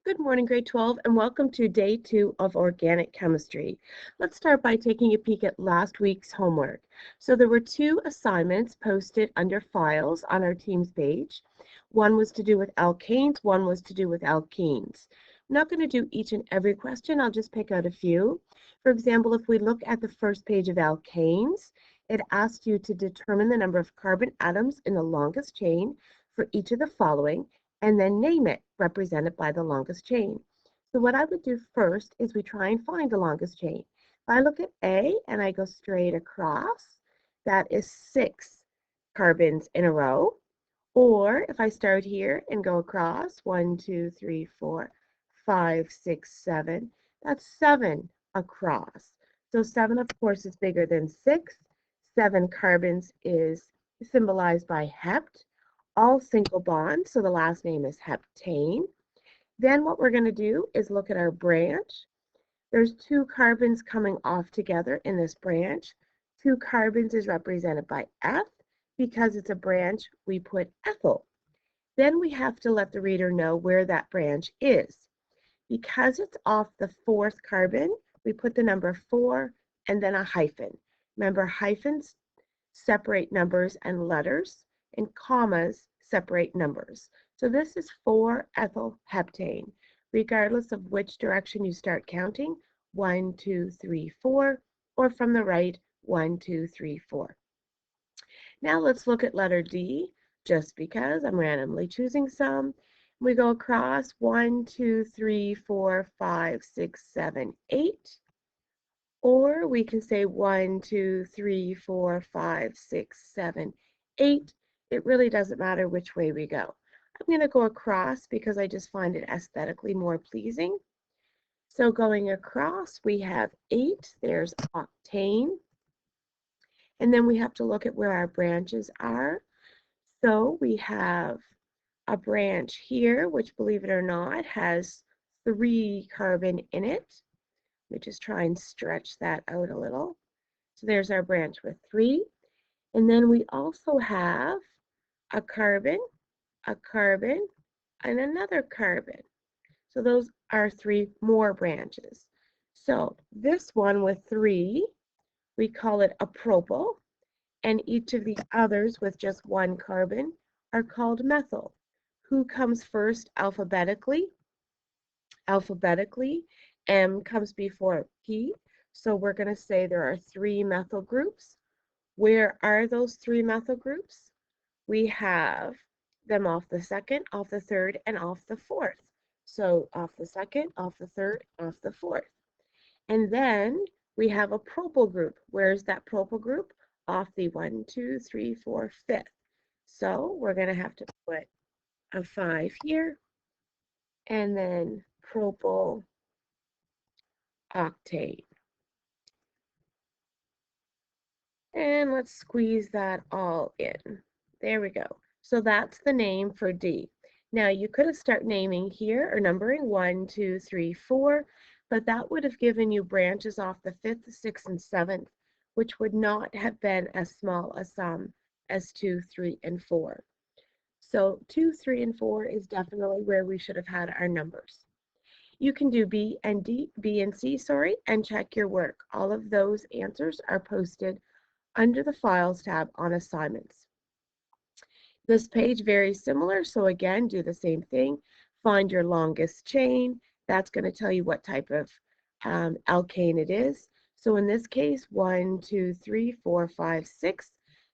Good morning, grade 12, and welcome to day 2 of organic chemistry. Let's start by taking a peek at last week's homework. So there were 2 assignments posted under files on our Teams page. One was to do with alkanes, one was to do with alkenes. I'm not going to do each and every question, I'll just pick out a few. For example, if we look at the first page of alkanes, it asks you to determine the number of carbon atoms in the longest chain for each of the following, and then name it, represented by the longest chain. So what I would do first is we try and find the longest chain. If I look at A and I go straight across, that is 6 carbons in a row. Or if I start here and go across, 1, 2, 3, 4, 5, 6, 7, that's 7 across. So 7, of course, is bigger than 6. 7 carbons is symbolized by hept, all single bonds, so the last name is heptane. Then what we're going to do is look at our branch. There's 2 carbons coming off together in this branch. 2 carbons is represented by F. Because it's a branch, we put ethyl. Then we have to let the reader know where that branch is. Because it's off the 4th carbon, we put the number 4 and then a hyphen. Remember, hyphens separate numbers and letters, and commas separate numbers. So this is 4-ethyl heptane. Regardless of which direction you start counting, 1, 2, 3, 4, or from the right, 1, 2, 3, 4. Now let's look at letter D, just because I'm randomly choosing some. We go across 1, 2, 3, 4, 5, 6, 7, 8. Or we can say 1, 2, 3, 4, 5, 6, 7, 8. It really doesn't matter which way we go. I'm going to go across because I just find it aesthetically more pleasing. So going across, we have 8. There's octane. And then we have to look at where our branches are. So we have a branch here, which, believe it or not, has 3 carbon in it. Let me just try and stretch that out a little. So there's our branch with 3. And then we also have a carbon, and another carbon. So those are 3 more branches. So this one with 3, we call it a propyl, and each of the others with just 1 carbon are called methyl. Who comes first alphabetically? Alphabetically, M comes before P. So we're going to say there are 3 methyl groups. Where are those 3 methyl groups? We have them off the 2nd, off the 3rd, and off the 4th. So off the 2nd, off the 3rd, off the 4th. And then we have a propyl group. Where's that propyl group? Off the 1, 2, 3, 4, 5th. So we're going to have to put a 5 here, and then propyl octane. And let's squeeze that all in. There we go. So that's the name for D. Now you could have started naming here or numbering 1, 2, 3, 4, but that would have given you branches off the 5th, 6th, and 7th, which would not have been as small a sum as 2, 3, and 4. So 2, 3, and 4 is definitely where we should have had our numbers. You can do B and C, and check your work. All of those answers are posted under the Files tab on Assignments. This page very similar, so again, do the same thing. Find your longest chain. That's going to tell you what type of alkane it is. So in this case, 1, 2, 3, 4, 5, 6.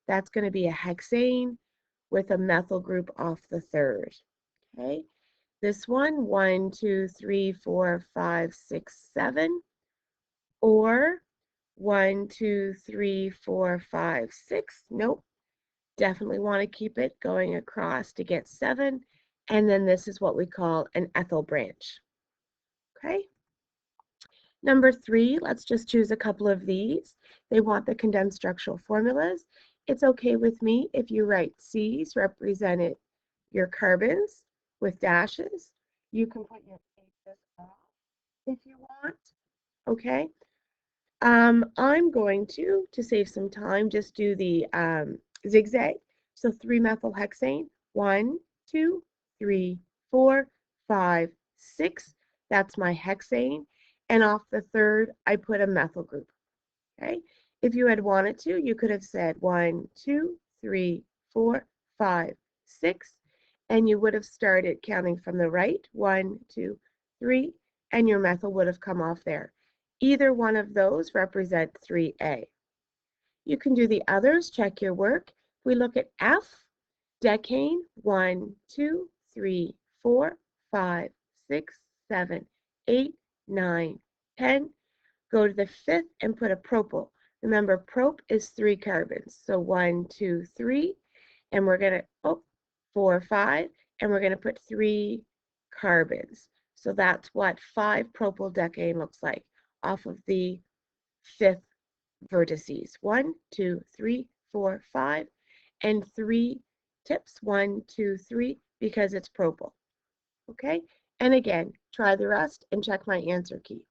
That's going to be a hexane with a methyl group off the 3rd. Okay. This one, 1, 2, 3, 4, 5, 6, 7. Or 1, 2, 3, 4, 5, 6. Nope. Definitely want to keep it going across to get 7. And then this is what we call an ethyl branch. Okay. Number 3, let's just choose a couple of these. They want the condensed structural formulas. It's okay with me if you write C's represented your carbons with dashes. You can put your H's off if you want. Okay. I'm going to save some time, just do the zigzag. So 3-methylhexane, 1, 2, 3, 4, 5, 6, that's my hexane, and off the 3rd, I put a methyl group. Okay? If you had wanted to, you could have said 1, 2, 3, 4, 5, 6, and you would have started counting from the right, 1, 2, 3, and your methyl would have come off there. Either one of those represent 3A. You can do the others, check your work. If we look at F, decane, 1, 2, 3, 4, 5, 6, 7, 8, 9, 10. Go to the 5th and put a propyl. Remember, prop is 3 carbons. So 1, 2, 3, and we're going to, 4, 5, and we're going to put 3 carbons. So that's what 5-propyldecane looks like off of the 5th vertices. 1, 2, 3, 4, 5, and 3 tips. 1, 2, 3, because it's propyl. Okay? And again, try the rest and check my answer key.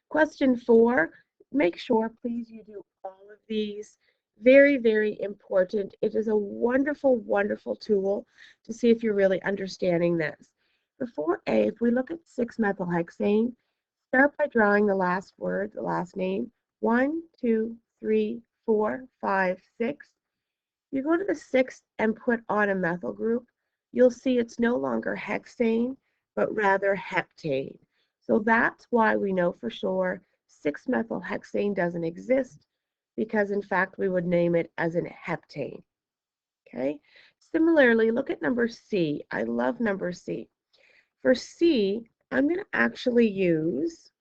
Question 4, make sure, please, you do all of these. Very, very important. It is a wonderful, wonderful tool to see if you're really understanding this. For 4A, if we look at 6-methylhexane, start by drawing the last word, the last name. 1, 2, 3, 4, 5, 6. You go to the 6th and put on a methyl group. You'll see it's no longer hexane, but rather heptane. So that's why we know for sure 6-methylhexane doesn't exist, because in fact we would name it as an heptane. Okay. Similarly, look at number C. I love number C. For C, I'm going to actually use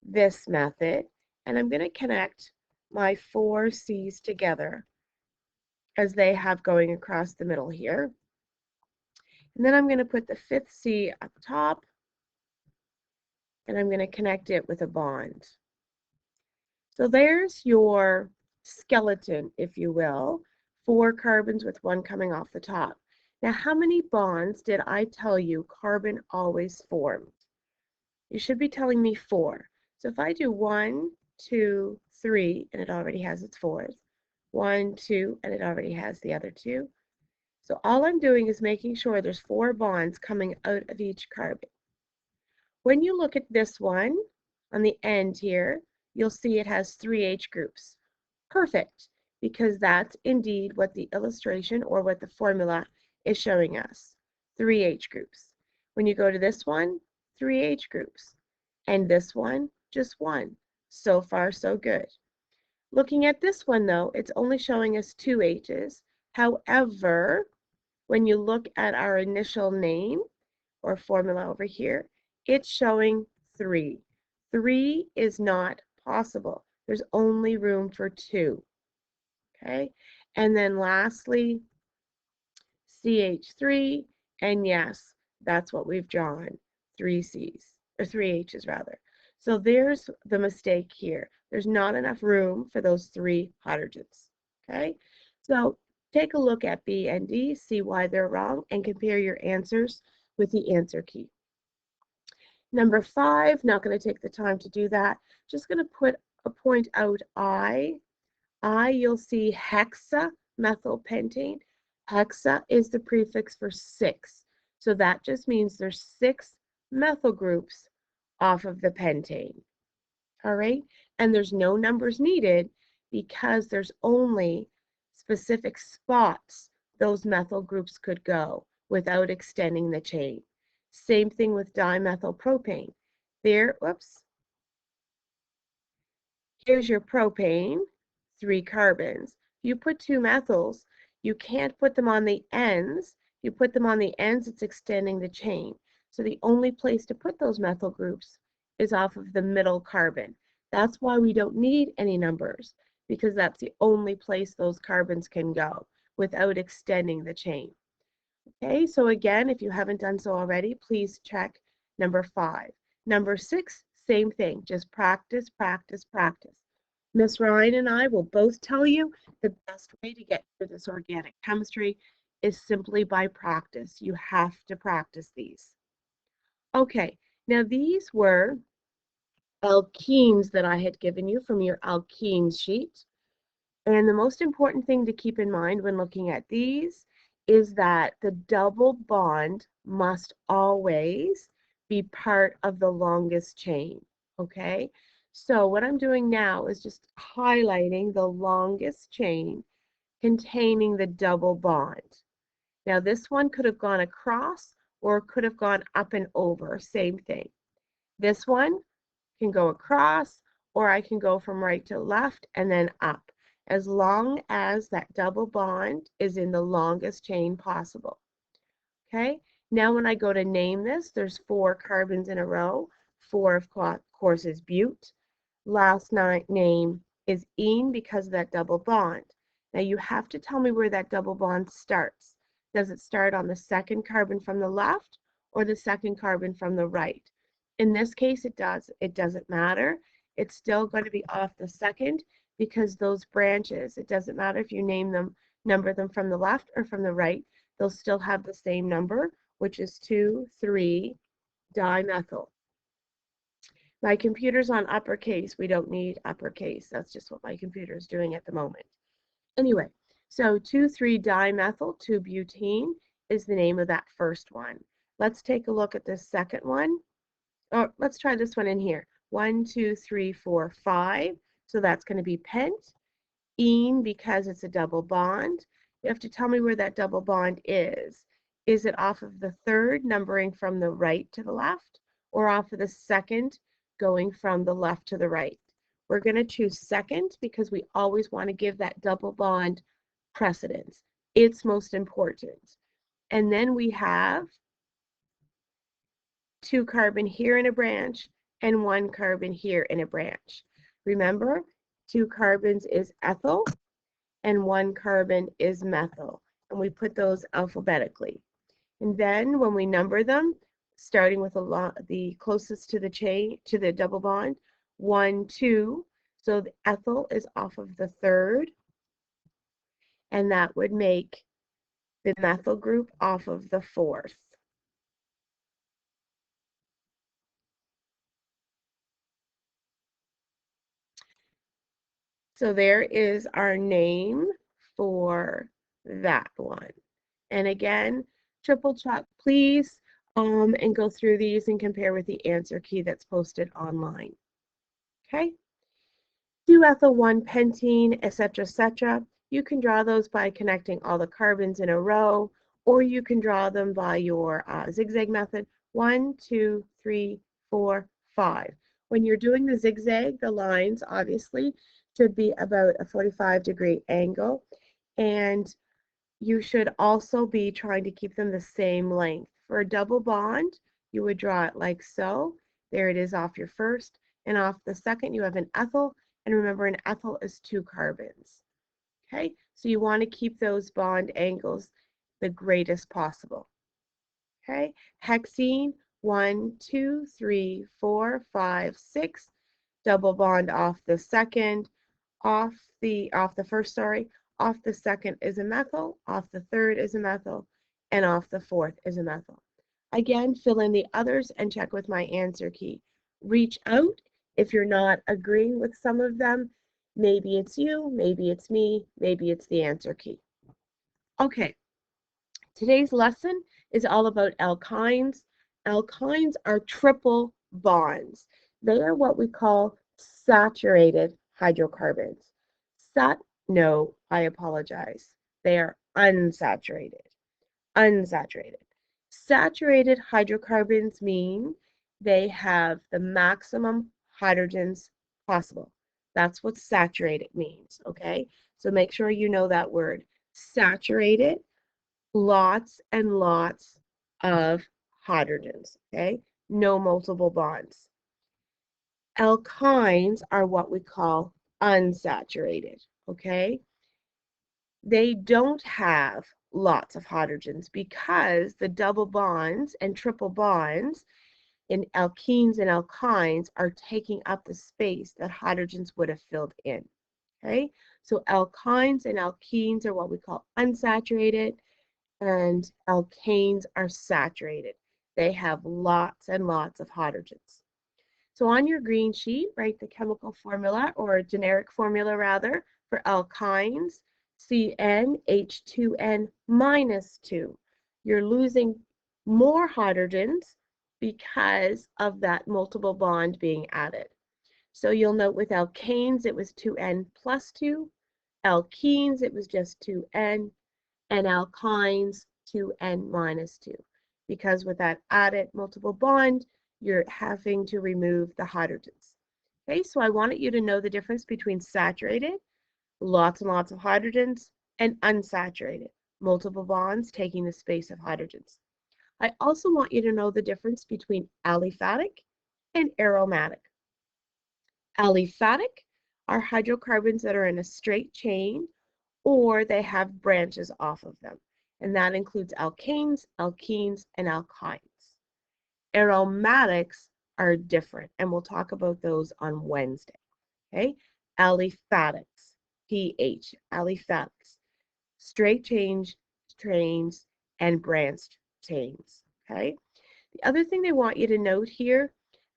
this method, and I'm going to connect my 4 C's together as they have going across the middle here. And then I'm going to put the 5th C up top, and I'm going to connect it with a bond. So there's your skeleton, if you will, 4 carbons with 1 coming off the top. Now, how many bonds did I tell you carbon always formed? You should be telling me 4. So if I do 1, 2, 3, and it already has its 4s, 1, 2, and it already has the other 2. So all I'm doing is making sure there's 4 bonds coming out of each carbon. When you look at this one on the end here, you'll see it has 3 H groups. Perfect, because that's indeed what the illustration or what the formula is showing us. 3 H groups. When you go to this one, 3 H groups. And this one, just 1. So far, so good. Looking at this one, though, it's only showing us 2 H's. However, when you look at our initial name or formula over here, it's showing 3. 3 is not possible. There's only room for 2. Okay? And then lastly, CH3, and yes, that's what we've drawn, 3 C's, or 3 H's rather. So there's the mistake here. There's not enough room for those 3 hydrogens. Okay? So take a look at B and D, see why they're wrong, and compare your answers with the answer key. Number 5, not going to take the time to do that. Just going to put a point out I, you'll see hexamethylpentane. Hexa is the prefix for 6. So that just means there's 6 methyl groups off of the pentane. All right? And there's no numbers needed because there's only specific spots those methyl groups could go without extending the chain. Same thing with dimethylpropane. There, whoops. Here's your propane, 3 carbons. You put 2 methyls, you can't put them on the ends. You put them on the ends, it's extending the chain. So the only place to put those methyl groups is off of the middle carbon. That's why we don't need any numbers, because that's the only place those carbons can go without extending the chain. Okay, so again, if you haven't done so already, please check number 5. Number 6, same thing, just practice, practice, practice. Miss Ryan and I will both tell you the best way to get through this organic chemistry is simply by practice. You have to practice these. Okay, now these were alkenes that I had given you from your alkenes sheet. And the most important thing to keep in mind when looking at these is that the double bond must always be part of the longest chain, okay? So what I'm doing now is just highlighting the longest chain containing the double bond. Now this one could have gone across or could have gone up and over, same thing. This one can go across, or I can go from right to left and then up, as long as that double bond is in the longest chain possible. Okay, now when I go to name this, there's 4 carbons in a row. 4, of course, is bute. Last name is ene because of that double bond. Now you have to tell me where that double bond starts. Does it start on the second carbon from the left or the second carbon from the right? In this case, it does. It doesn't matter. It's still going to be off the second because those branches, it doesn't matter if you name them, number them from the left or from the right, they'll still have the same number, which is 2,3-dimethyl. My computer's on uppercase. We don't need uppercase. That's just what my computer is doing at the moment. Anyway, so 2,3-dimethyl 2-butene is the name of that first one. Let's take a look at the second one. Oh, let's try this one in here. 1, 2, 3, 4, 5. So that's going to be pent. Ene, because it's a double bond. You have to tell me where that double bond is. Is it off of the third, numbering from the right to the left, or off of the second, going from the left to the right? We're going to choose second because we always want to give that double bond precedence. It's most important. And then we have 2 carbon here in a branch and 1 carbon here in a branch. Remember, 2 carbons is ethyl and 1 carbon is methyl, and we put those alphabetically. And then when we number them, starting with the closest to the chain, to the double bond, 1, 2, so the ethyl is off of the third, and that would make the methyl group off of the fourth. So there is our name for that one. And again, triple check, please, and go through these and compare with the answer key that's posted online. Okay? 2-ethyl-1-pentene, etc., etc. You can draw those by connecting all the carbons in a row, or you can draw them by your zigzag method. 1, 2, 3, 4, 5. When you're doing the zigzag, the lines obviously should be about a 45-degree angle, and you should also be trying to keep them the same length. For a double bond, you would draw it like so. There it is off your first, and off the second you have an ethyl, and remember an ethyl is 2 carbons. Okay, so you want to keep those bond angles the greatest possible. Okay, hexene, 1, 2, 3, 4, 5, 6, double bond off the second, off the first, sorry, off the second is a methyl, off the third is a methyl, and off the fourth is a methyl. Again, fill in the others and check with my answer key. Reach out if you're not agreeing with some of them. Maybe it's you, maybe it's me, maybe it's the answer key. Okay, today's lesson is all about alkynes. Alkynes are triple bonds. They are what we call saturated hydrocarbons. No, I apologize. They are unsaturated. Unsaturated. Saturated hydrocarbons mean they have the maximum hydrogens possible. That's what saturated means, okay? So make sure you know that word. Saturated, lots and lots of hydrogens, okay? No multiple bonds. Alkynes are what we call unsaturated, okay? They don't have lots of hydrogens because the double bonds and triple bonds in alkenes and alkynes are taking up the space that hydrogens would have filled in. Okay, so alkynes and alkenes are what we call unsaturated, and alkanes are saturated. They have lots and lots of hydrogens. So on your green sheet, write the chemical formula, or generic formula rather, for alkynes. CnH2n minus 2. You're losing more hydrogens because of that multiple bond being added. So you'll note with alkanes, it was 2n plus 2. Alkenes, it was just 2n. And alkynes, 2n minus 2. Because with that added multiple bond, you're having to remove the hydrogens. Okay, so I wanted you to know the difference between saturated, lots and lots of hydrogens, and unsaturated, multiple bonds taking the space of hydrogens. I also want you to know the difference between aliphatic and aromatic. Aliphatic are hydrocarbons that are in a straight chain or they have branches off of them, and that includes alkanes, alkenes, and alkynes. Aromatics are different, and we'll talk about those on Wednesday. Okay, aliphatics, pH, aliphatics, straight chains, and branched chains. Okay. The other thing they want you to note here,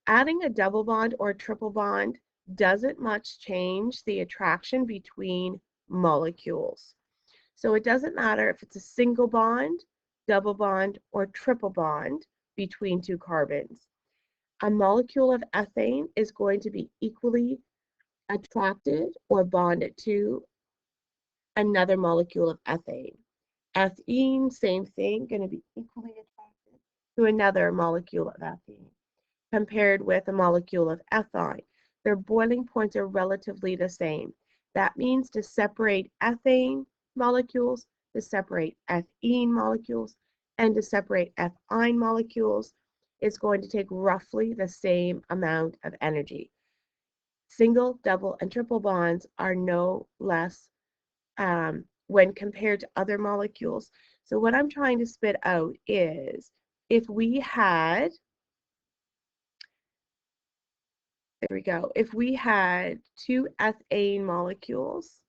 adding a double bond or a triple bond doesn't much change the attraction between molecules. So it doesn't matter if it's a single bond, double bond, or triple bond between two carbons. A molecule of ethane is going to be equally attracted or bonded to another molecule of ethane. Ethene, same thing, going to be equally attracted to another molecule of ethene. Compared with a molecule of ethine, their boiling points are relatively the same. That means to separate ethane molecules, to separate ethene molecules, and to separate ethyne molecules is going to take roughly the same amount of energy. Single, double, and triple bonds are no less when compared to other molecules. So what I'm trying to spit out is if we had, there we go, if we had two ethane molecules